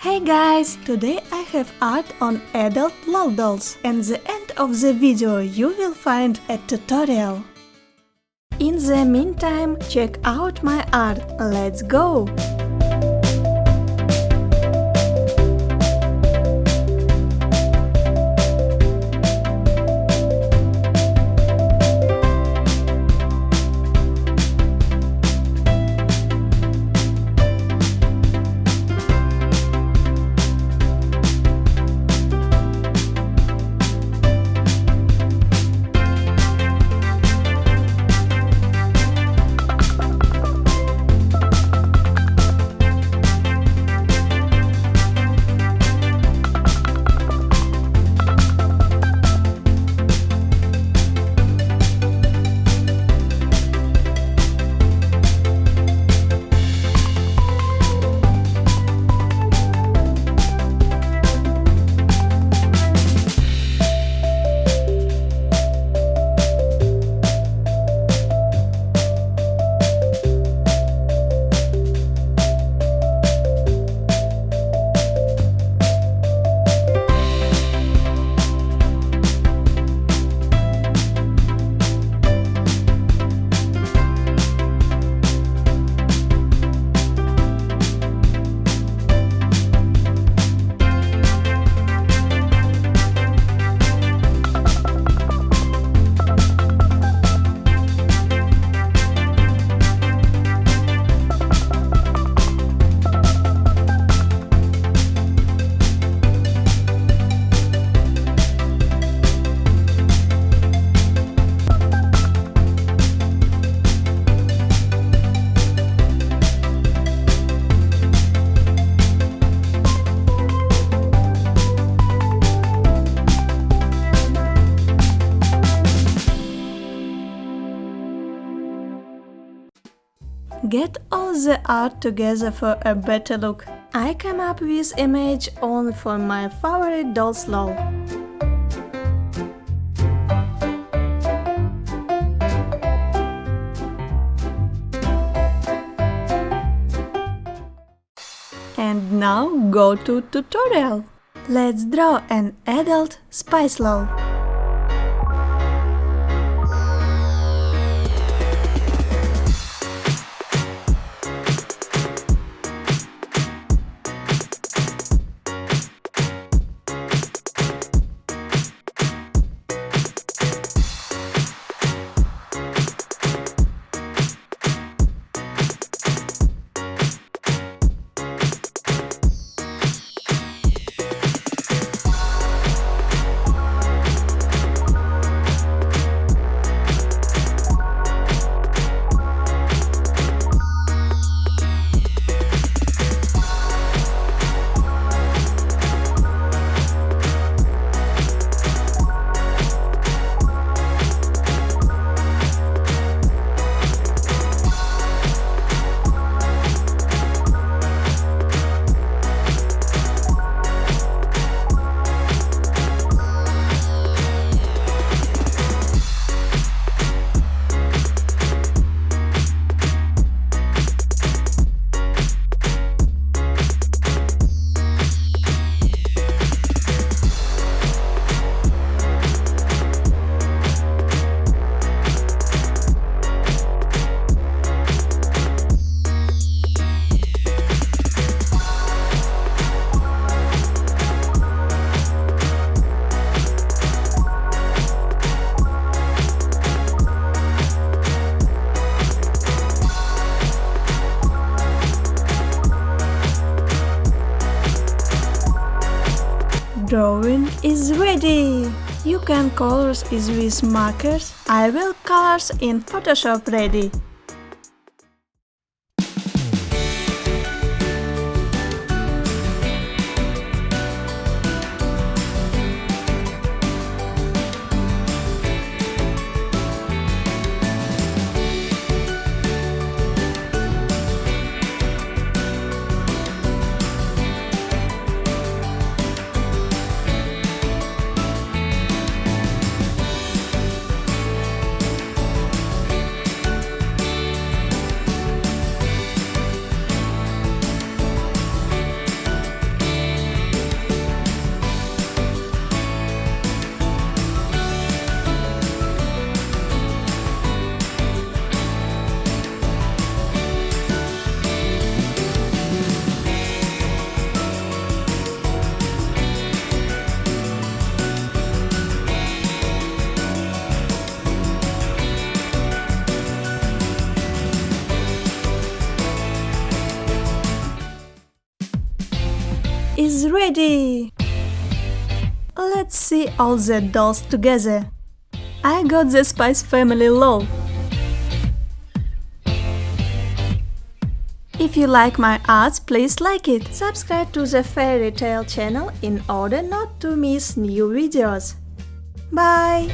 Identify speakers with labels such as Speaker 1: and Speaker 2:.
Speaker 1: Hey guys! Today I have art on adult LOL dolls, and at the end of the video you will find a tutorial. In the meantime, check out my art. Let's go! Get all the art together for a better look. I came up with image only for my favorite dolls LOL. And now go to tutorial. Let's draw an adult Spice LOL. Drawing is ready! You can colors is with markers. I will colors in Photoshop ready. is ready! Let's see all the dolls together. I got the Spice Family LOL. If you like my arts, please like it. Subscribe to the Fairy Tail channel in order not to miss new videos. Bye!